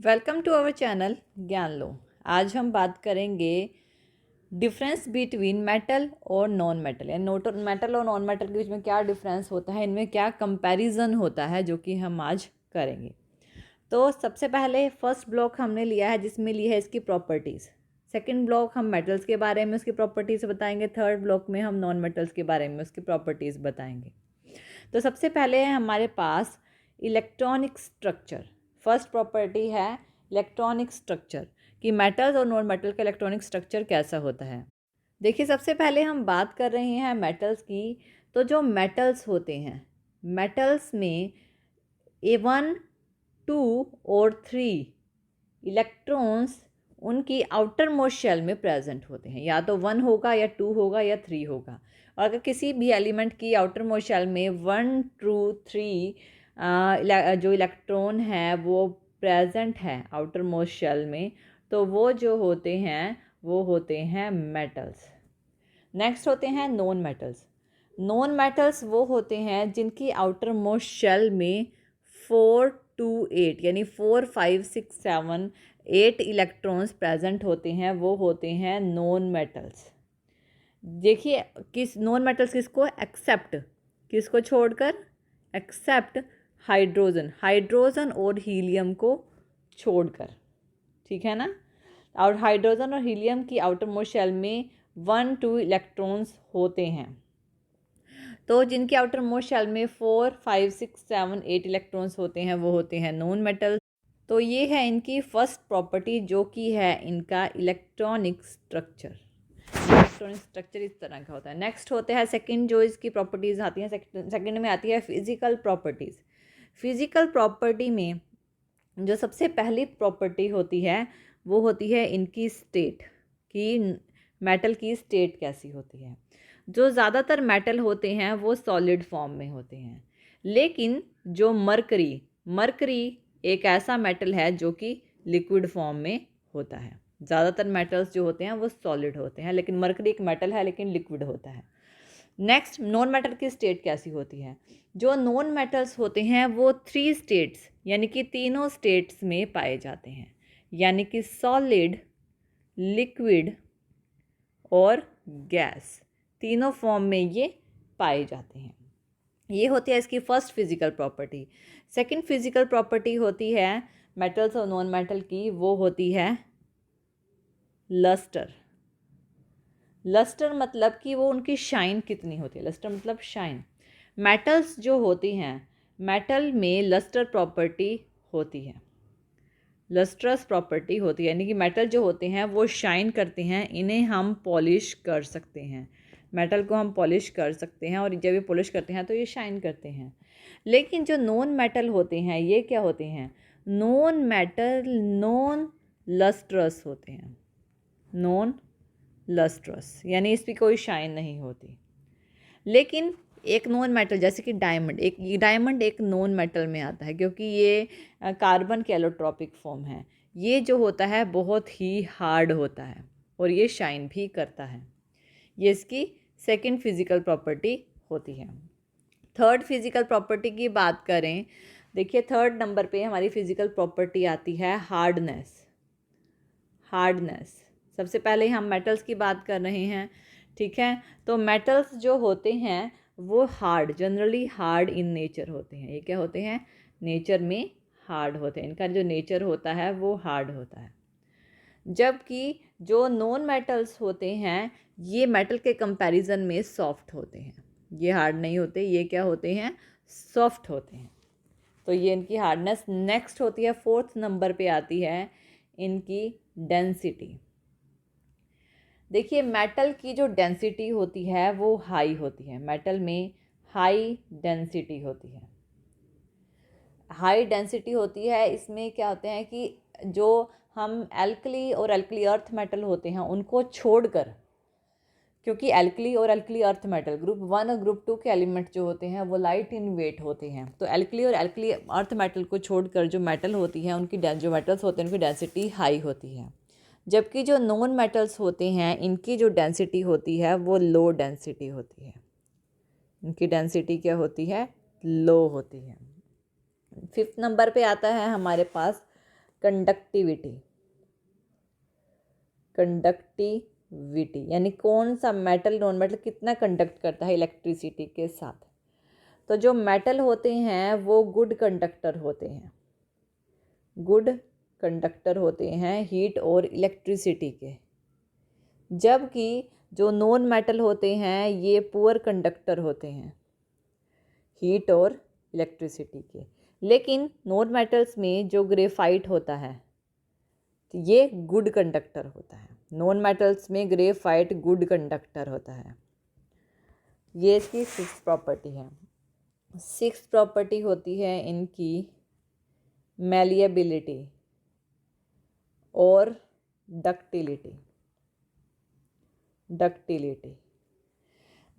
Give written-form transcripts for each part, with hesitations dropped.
Welcome to our channel ज्ञान लो। आज हम बात करेंगे डिफरेंस बिटवीन मेटल और नॉन मेटल, यानी मेटल और नॉन मेटल के बीच में क्या डिफरेंस होता है, इनमें क्या कंपैरिजन होता है, जो कि हम आज करेंगे। तो सबसे पहले फर्स्ट ब्लॉक हमने लिया है जिसमें ली है इसकी प्रॉपर्टीज़। सेकंड ब्लॉक हम मेटल्स के बारे में उसकी प्रॉपर्टीज़ बताएंगे। थर्ड ब्लॉक में हम नॉन मेटल्स के बारे में उसकी प्रॉपर्टीज़ बताएंगे। तो सबसे पहले है हमारे पास इलेक्ट्रॉनिक स्ट्रक्चर। फर्स्ट प्रॉपर्टी है इलेक्ट्रॉनिक स्ट्रक्चर कि मेटल्स और नॉन मेटल का इलेक्ट्रॉनिक स्ट्रक्चर कैसा होता है। देखिए, सबसे पहले हम बात कर रहे हैं मेटल्स की। तो जो मेटल्स होते हैं, मेटल्स में A1, 2 और 3 इलेक्ट्रॉन्स उनकी आउटर मोस्ट शेल में प्रेजेंट होते हैं। या तो 1 होगा या 2 होगा या 3 होगा। और अगर किसी भी एलिमेंट की आउटर मोस्ट शेल में 1, 2, 3 जो इलेक्ट्रॉन है वो प्रेजेंट है आउटर मोस्ट शेल में, तो वो जो होते हैं वो होते हैं मेटल्स। नेक्स्ट होते हैं नॉन मेटल्स। नॉन मेटल्स वो होते हैं जिनकी आउटर मोस्ट शेल में 4 to 8 यानी 4, 5, 6, 7, 8 इलेक्ट्रॉन्स प्रेजेंट होते हैं, वो होते हैं नॉन मेटल्स। देखिए, किस नॉन मेटल्स किसको एक्सेप्ट, किसको छोड़कर, एक्सेप्ट हाइड्रोजन और हीलियम को छोड़कर, ठीक है ना। और हाइड्रोजन और हीलियम की आउटर मोस्ट शेल में 1, 2 इलेक्ट्रॉन्स होते हैं। तो जिनके आउटर मोस्ट शेल में 4, 5, 6, 7, 8 इलेक्ट्रॉन्स होते हैं वो होते हैं नॉन मेटल। तो ये है इनकी फर्स्ट प्रॉपर्टी, जो कि है इनका इलेक्ट्रॉनिक स्ट्रक्चर। इलेक्ट्रॉनिक स्ट्रक्चर इस तरह का होता है। नेक्स्ट होते हैं सेकंड, जो इसकी प्रॉपर्टीज़ आती हैं सेकंड में आती है फिजिकल प्रॉपर्टीज़। फिजिकल प्रॉपर्टी में जो सबसे पहली प्रॉपर्टी होती है वो होती है इनकी स्टेट, कि मेटल की स्टेट कैसी होती है। जो ज़्यादातर मेटल होते हैं वो सॉलिड फॉर्म में होते हैं, लेकिन जो मरकरी एक ऐसा मेटल है जो कि लिक्विड फॉर्म में होता है। ज़्यादातर मेटल्स जो होते हैं वो सॉलिड होते हैं, लेकिन मरकरी एक मेटल है लेकिन लिक्विड होता है। नेक्स्ट, नॉन मेटल की स्टेट कैसी होती है। जो नॉन मेटल्स होते हैं वो 3 स्टेट्स यानी कि तीनों स्टेट्स में पाए जाते हैं, यानी कि सॉलिड, लिक्विड और गैस, तीनों फॉर्म में ये पाए जाते हैं। ये होती है इसकी first physical property. Second physical property होती है मेटल्स और नॉन मेटल की, वो होती है लस्टर। लस्टर मतलब कि वो उनकी शाइन कितनी होती है। लस्टर मतलब शाइन। मेटल्स जो होती हैं, मेटल में लस्टर प्रॉपर्टी होती है, लस्ट्रस प्रॉपर्टी होती है, यानी कि मेटल जो होते हैं वो शाइन करते हैं, इन्हें हम पॉलिश कर सकते हैं। मेटल को हम पॉलिश कर सकते हैं और जब ये पॉलिश करते हैं तो ये शाइन करते हैं। लेकिन जो नॉन मेटल होते हैं ये क्या होते हैं, नॉन मेटल नॉन लस्ट्रस होते हैं। नॉन लस्ट्रस यानी इस पर कोई शाइन नहीं होती। लेकिन एक नॉन मेटल जैसे कि डायमंड एक नॉन मेटल में आता है, क्योंकि ये कार्बन के एलोट्रॉपिक फॉर्म है। ये जो होता है बहुत ही हार्ड होता है और ये शाइन भी करता है। ये इसकी सेकंड फिजिकल प्रॉपर्टी होती है। थर्ड फिजिकल प्रॉपर्टी की बात करें, देखिए थर्ड नंबर पे हमारी फिजिकल प्रॉपर्टी आती है हार्डनेस। सबसे पहले हम मेटल्स की बात कर रहे हैं, ठीक है। तो मेटल्स जो होते हैं वो जनरली हार्ड इन नेचर होते हैं। ये क्या होते हैं, नेचर में हार्ड होते हैं। इनका जो नेचर होता है वो हार्ड होता है। जबकि जो नॉन मेटल्स होते हैं ये मेटल के कंपैरिजन में सॉफ्ट होते हैं। ये हार्ड नहीं होते, ये क्या होते हैं, सॉफ्ट होते हैं। तो ये इनकी हार्डनेस। नेक्स्ट होती है, फोर्थ नंबर पे आती है इनकी डेंसिटी। देखिए, मेटल की जो डेंसिटी होती है वो हाई होती है। मेटल में हाई डेंसिटी होती है। हाई डेंसिटी होती है, इसमें क्या होते हैं कि जो हम एल्कली और एल्कली अर्थ मेटल होते हैं उनको छोड़कर, क्योंकि एल्कली और एल्कली अर्थ मेटल ग्रुप 1 और ग्रुप 2 के एलिमेंट जो होते हैं वो लाइट इन वेट होते हैं। तो एल्कली और एल्कली अर्थ मेटल को छोड़कर जो मेटल होती है उनकी जो मेटल्स होते हैं उनकी डेंसिटी हाई होती है। जबकि जो नॉन मेटल्स होते हैं इनकी जो डेंसिटी होती है वो लो डेंसिटी होती है। इनकी डेंसिटी क्या होती है, लो होती है। फिफ्थ नंबर पे आता है हमारे पास कंडक्टिविटी। कंडक्टिविटी यानी कौन सा मेटल नॉन मेटल कितना कंडक्ट करता है इलेक्ट्रिसिटी के साथ। तो जो मेटल होते हैं वो गुड कंडक्टर होते हैं, गुड कंडक्टर होते हैं हीट और इलेक्ट्रिसिटी के, जबकि जो नॉन मेटल होते हैं ये पुअर कंडक्टर होते हैं हीट और इलेक्ट्रिसिटी के। लेकिन नॉन मेटल्स में जो ग्रेफाइट होता है ये गुड कंडक्टर होता है। नॉन मेटल्स में ग्रेफाइट गुड कंडक्टर होता है। ये इसकी 6th प्रॉपर्टी है। 6th प्रॉपर्टी होती है इनकी मैलिएबिलिटी और डक्टिलिटी।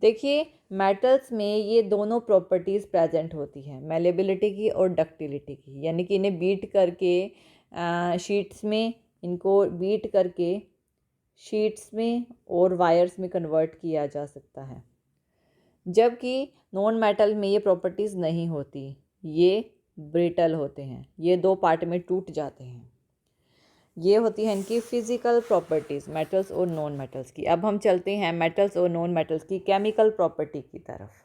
देखिए मेटल्स में ये दोनों प्रॉपर्टीज़ प्रेजेंट होती हैं, मैलिएबिलिटी की और डक्टिलिटी की, यानी कि इन्हें बीट करके शीट्स में, इनको बीट करके शीट्स में और वायर्स में कन्वर्ट किया जा सकता है, जबकि नॉन मेटल में ये प्रॉपर्टीज़ नहीं होती, ये ब्रिटल होते हैं, ये 2 पार्ट में टूट जाते हैं। ये होती है इनकी फिज़िकल प्रॉपर्टीज़ मेटल्स और नॉन मेटल्स की। अब हम चलते हैं मेटल्स और नॉन मेटल्स की केमिकल प्रॉपर्टी की तरफ।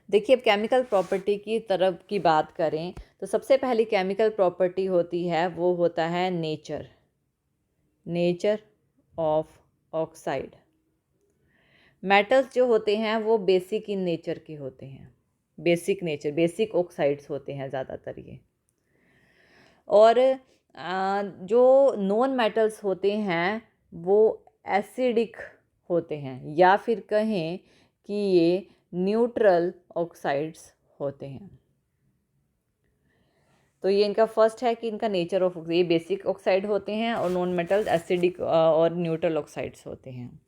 देखिए अब केमिकल प्रॉपर्टी की तरफ की बात करें तो सबसे पहली केमिकल प्रॉपर्टी होती है वो होता है नेचर ऑफ ऑक्साइड। मेटल्स जो होते हैं वो बेसिक इन नेचर के होते हैं, बेसिक ऑक्साइड्स होते हैं ज़्यादातर ये। और जो नॉन मेटल्स होते हैं वो एसिडिक होते हैं, या फिर कहें कि ये न्यूट्रल ऑक्साइड्स होते हैं। तो ये इनका फर्स्ट है कि इनका नेचर ऑफ, ये बेसिक ऑक्साइड होते हैं और नॉन मेटल्स एसिडिक और न्यूट्रल ऑक्साइड्स होते हैं।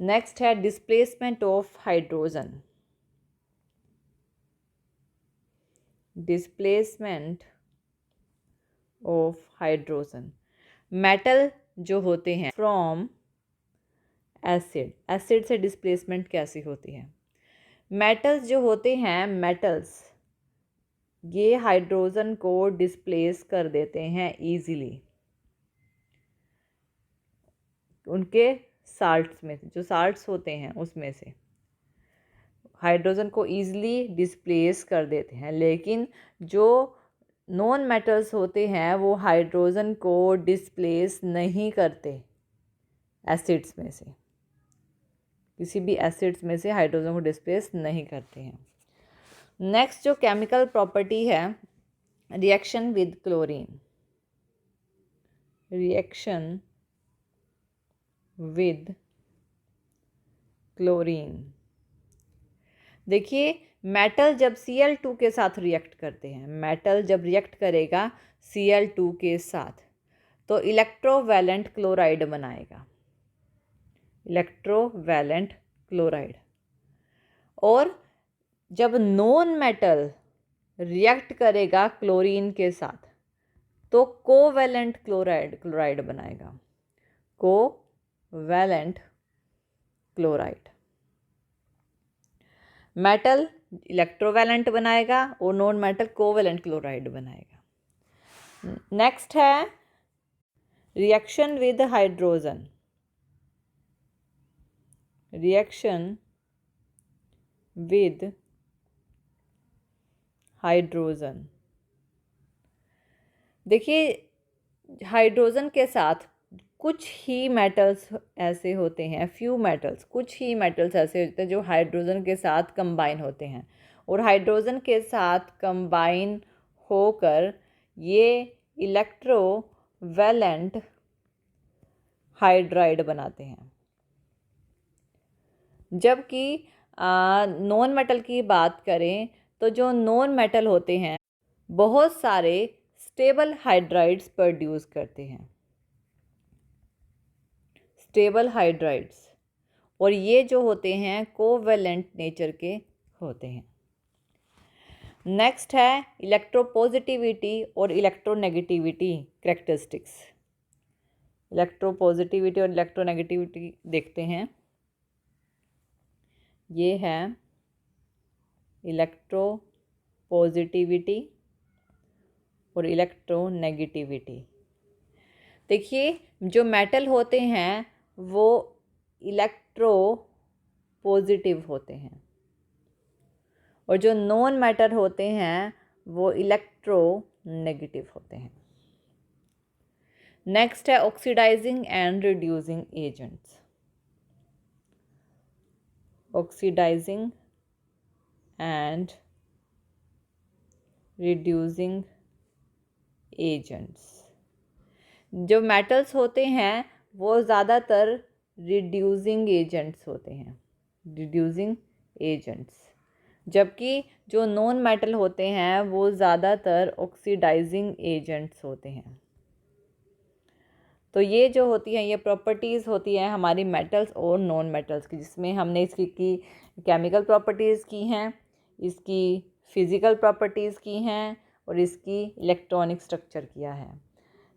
नेक्स्ट है displacement of hydrogen. Displacement of hydrogen, metal जो होते हैं फ्रॉम एसिड से डिस्प्लेसमेंट कैसी होती है। मेटल्स जो होते हैं ये हाइड्रोजन को डिस्प्लेस कर देते हैं इजीली उनके साल्ट्स में से, जो साल्ट्स होते हैं उसमें से हाइड्रोजन को ईजिली डिस्प्लेस कर देते हैं। लेकिन जो नॉन मेटल्स होते हैं वो हाइड्रोजन को डिस्प्लेस नहीं करते एसिड्स में से, किसी भी एसिड्स में से हाइड्रोजन को डिस्प्लेस नहीं करते हैं। नेक्स्ट जो केमिकल प्रॉपर्टी है reaction with chlorine. Reaction with chlorine, देखिए मेटल जब Cl2 के साथ रिएक्ट करते हैं, मेटल जब रिएक्ट करेगा Cl2 के साथ तो इलेक्ट्रोवैलेंट क्लोराइड बनाएगा, इलेक्ट्रोवैलेंट क्लोराइड। और जब नॉन मेटल रिएक्ट करेगा क्लोरीन के साथ तो कोवैलेंट क्लोराइड बनाएगा, कोवैलेंट क्लोराइड। मेटल इलेक्ट्रोवैलेंट बनाएगा और नॉन मेटल कोवैलेंट क्लोराइड बनाएगा। नेक्स्ट है reaction with hydrogen. Reaction with hydrogen, देखिए हाइड्रोजन के साथ कुछ ही मेटल्स ऐसे होते हैं, कुछ ही मेटल्स ऐसे होते हैं जो हाइड्रोजन के साथ कंबाइन होते हैं, और हाइड्रोजन के साथ कंबाइन होकर ये इलेक्ट्रोवैलेंट हाइड्राइड बनाते हैं। जबकि नॉन मेटल की बात करें तो जो नॉन मेटल होते हैं बहुत सारे स्टेबल हाइड्राइड्स प्रोड्यूस करते हैं, स्टेबल हाइड्राइड्स, और ये जो होते हैं कोवैलेंट नेचर के होते हैं। नेक्स्ट है इलेक्ट्रोपॉजिटिविटी और इलेक्ट्रोनेगेटिविटी कैरेक्टरिस्टिक्स। इलेक्ट्रोपॉजिटिविटी और इलेक्ट्रोनेगेटिविटी देखते हैं। ये है इलेक्ट्रोपॉजिटिविटी और इलेक्ट्रोनेगेटिविटी। देखिए जो मेटल होते हैं वो इलेक्ट्रो पॉजिटिव होते हैं और जो नॉन मैटर होते हैं वो इलेक्ट्रो नेगेटिव होते हैं। नेक्स्ट है oxidising and reducing agents. Oxidising and reducing agents. जो मेटल्स होते हैं वो ज़्यादातर रिड्यूसिंग एजेंट्स होते हैं, रिड्यूसिंग एजेंट्स, जबकि जो नॉन मेटल होते हैं वो ज़्यादातर ऑक्सीडाइजिंग एजेंट्स होते हैं। तो ये जो होती हैं ये प्रॉपर्टीज़ होती हैं हमारी मेटल्स और नॉन मेटल्स की, जिसमें हमने इसकी केमिकल प्रॉपर्टीज़ की हैं, इसकी फ़िज़िकल प्रॉपर्टीज़ की हैं और इसकी इलेक्ट्रॉनिक स्ट्रक्चर किया है।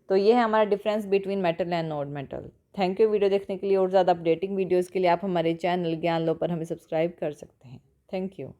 तो ये है हमारा difference between metal and non metal. Thank you video देखने के लिए। और ज़्यादा अपडेटिंग वीडियोज़ के लिए आप हमारे चैनल ज्ञान लो पर हमें सब्सक्राइब कर सकते हैं। Thank you.